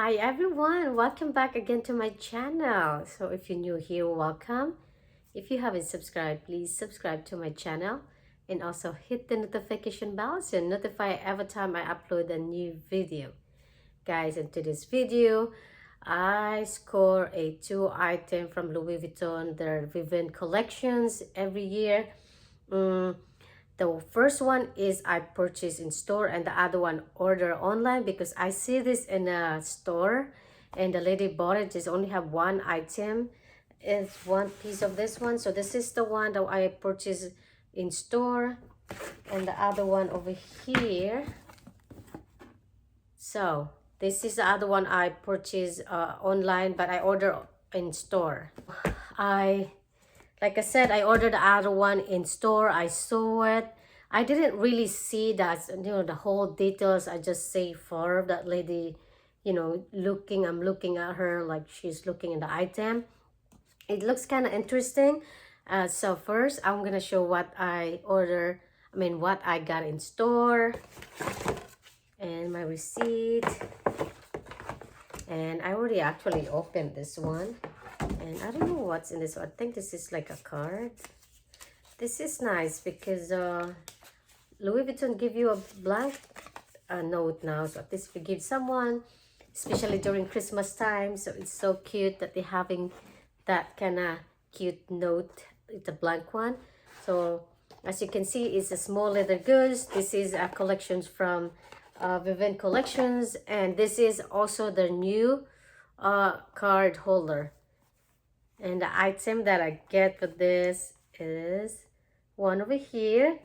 Hi everyone, welcome back again to my channel. So if you're new here, welcome. If you haven't subscribed, please subscribe to my channel and also hit the notification bell so notify every time I upload a new video. Guys, in today's video, I score a 2 item from Louis Vuitton, their Vivienne collections every year. The first one is I purchase in store and the other one order online because I see this in a store and the lady bought it, just only have one item. It's one piece of this one. So this is the one that I purchased in store and the other one over here. So this is the other one I purchased online, but I order in store. Like I said, I ordered the other one in store. I saw it. I didn't really see that, the whole details. I just say for that lady, looking, I'm looking at her like she's looking at the item. It looks kind of interesting. So first, I'm going to show what what I got in store and my receipt. And I already actually opened this one. And I don't know what's in this one. I think this is like a card. This is nice because Louis Vuitton give you a blank note now. So at least if you give someone, especially during Christmas time, so it's so cute that they're having that kind of cute note. It's a blank one. So as you can see, it's a small leather goods. This is a collections from Vivienne collections, and this is also the new card holder. And the item that I get for this is one over here.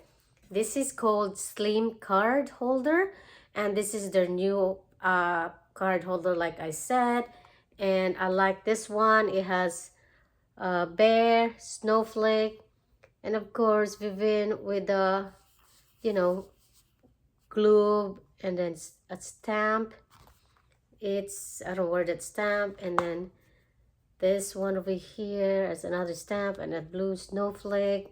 This is called Slim Card Holder. And this is their new card holder, like I said. And I like this one. It has bear, snowflake, and of course Vivienne with the, globe, and then a stamp. It's, I don't know where that stamp, and then this one over here is another stamp and a blue snowflake.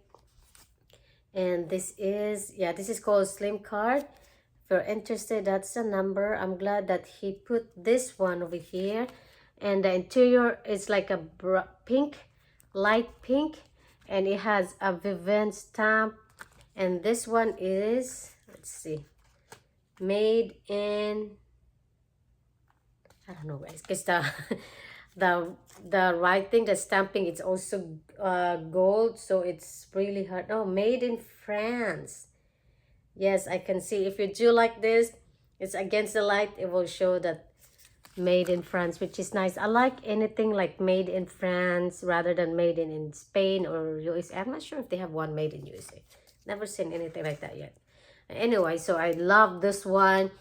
And this is called Slim Card. If you're interested, that's the number. I'm glad that he put this one over here. And the interior is like a pink, light pink. And it has a Vivienne stamp. And this one is, let's see, made in, I don't know guys, because the writing, the stamping, it's also gold, so it's really hard. Oh, made in France. Yes, I can see. If you do like this, it's against the light, it will show that made in France, which is nice. I like anything like made in France rather than made in Spain or USA. I'm not sure if they have one made in USA. Never seen anything like that yet. Anyway, so I love this one.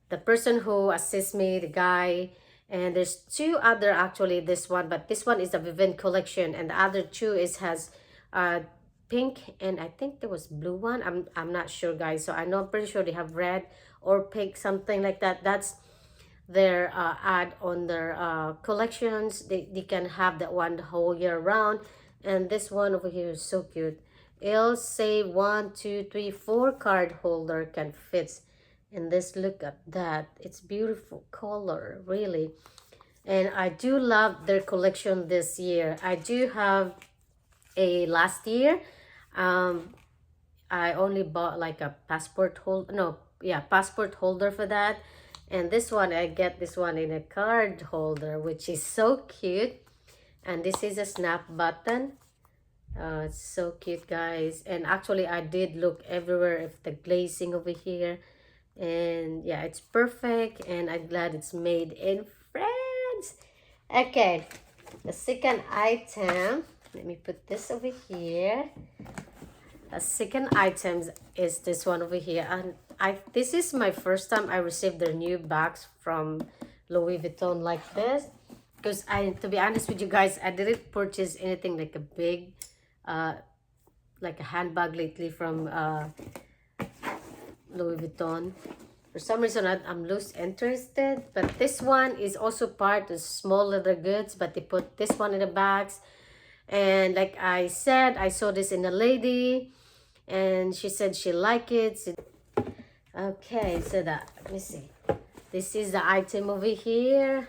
The person who assists me, the guy, and there's two other, actually this one, but this one is the Vivienne collection, and the other two has pink, and I think there was blue one. I'm not sure guys. So I'm pretty sure they have red or pink, something like that. That's their ad on their collections. They can have that one the whole year round. And this one over here is so cute. It'll say 1, 2, 3, 4 card holder can fit. And this, look at that, it's beautiful color, really. And I do love their collection this year. I do have a last year, I only bought like a passport holder for that. And this one, I get this one in a card holder, which is so cute. And this is a snap button. It's so cute guys. And actually I did look everywhere if the glazing over here, and yeah, it's perfect, and I'm glad it's made in France. Okay, the second item, let me put this over here. The second item is this one over here, and this is my first time I received their new bags from Louis Vuitton like this, because to be honest with you guys, I didn't purchase anything like a big like a handbag lately from Louis Vuitton. For some reason I'm lost interested, but this one is also part of small leather goods, but they put this one in the bags. And like I said, I saw this in a lady and she said she liked it. Okay, so that, let me see, This is the item over here.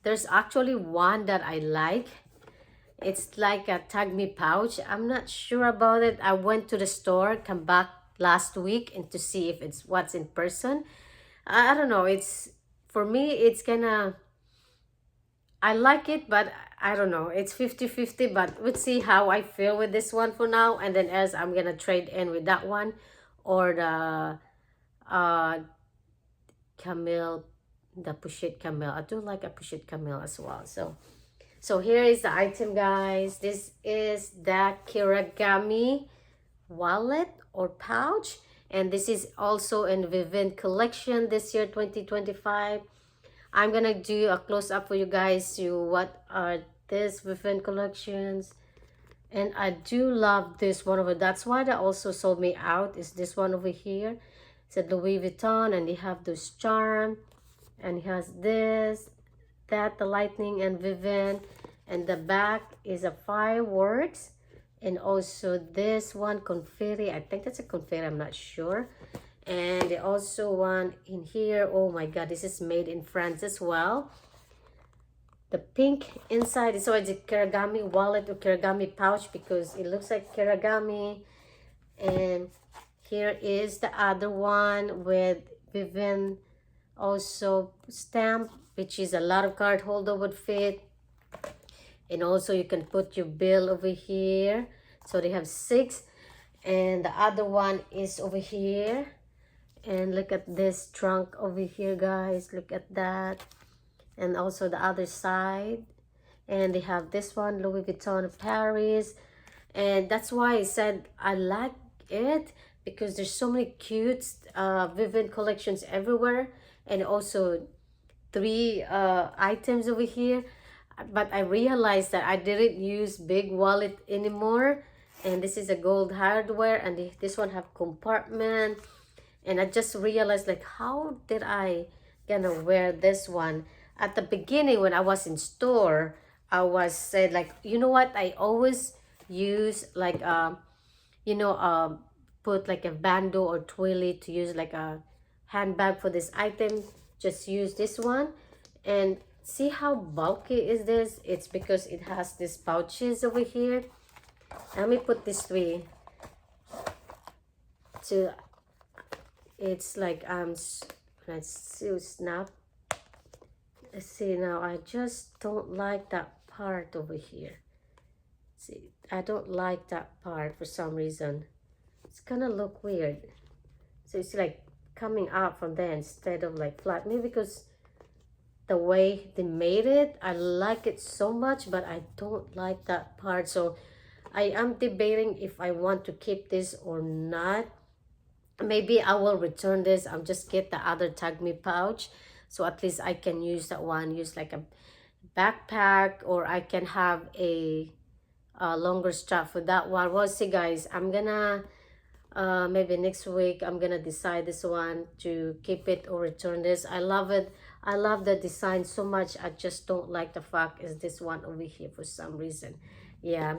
There's actually one that I like. It's like a tag me pouch. I'm not sure about it. I went to the store, come back last week, and to see if it's what's in person. I don't know. It's for me. It's gonna. I like it, but I don't know. It's 50-50, but let's see how I feel with this one for now. And then as I'm gonna trade in with that one or the uh camel, the pushit camel. I do like a pushit camel as well. So here is the item, guys. This is the Kiragami wallet or pouch, and this is also in Vivienne collection this year 2025. I'm gonna do a close-up for you guys to what are these Vivienne collections. And I do love this one over. That's why they also sold me out, is this one over here. It's a Louis Vuitton, and they have those charm, and it has this, that, the lightning and Vivienne, and the back is a fireworks, and also this one confetti. I think that's a confetti, I'm not sure. And they also one in here. Oh my god, this is made in France as well. The pink inside, so it's a Kiragami wallet or Kiragami pouch because it looks like Kiragami. And here is the other one with Vivienne also stamp, which is a lot of card holder would fit. And also you can put your bill over here. So they have 6. And the other one is over here. And look at this trunk over here, guys. Look at that. And also the other side. And they have this one, Louis Vuitton Paris. And that's why I said I like it, because there's so many cute Vivienne collections everywhere. And also 3 items over here. But I realized that I didn't use big wallet anymore. And this is a gold hardware, and this one have compartment. And I just realized, like, how did I gonna wear this one? At the beginning when I was in store, I was said like, you know what, I always use like you know put like a bando or twilly to use like a handbag for this item. Just use this one. And see how bulky is this? It's because it has these pouches over here. Let me put this 3 to, it's like let's see, snap. Let's see now. I just don't like that part over here. See, I don't like that part for some reason. It's gonna look weird. So it's like coming out from there instead of like flat. Maybe because the way they made it, I like it so much, but I don't like that part. So I am debating if I want to keep this or not. Maybe I will return this. I'll just get the other tag me pouch, so at least I can use that one, use like a backpack, or I can have a longer strap for that one. We'll see, guys. I'm gonna maybe next week I'm gonna decide this one to keep it or return this. I love it. I love the design so much. I just don't like the fact is this one over here for some reason. Yeah,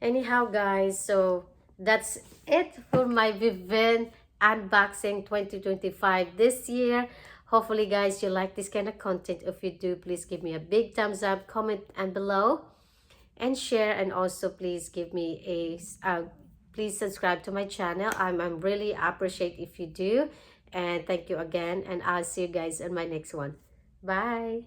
anyhow, guys, so that's it for my Vivienne unboxing 2025 this year. Hopefully, guys, you like this kind of content. If you do, please give me a big thumbs up, comment and below, and share. And also please give me a please subscribe to my channel. I'm really appreciate if you do. And thank you again, and I'll see you guys in my next one. Bye.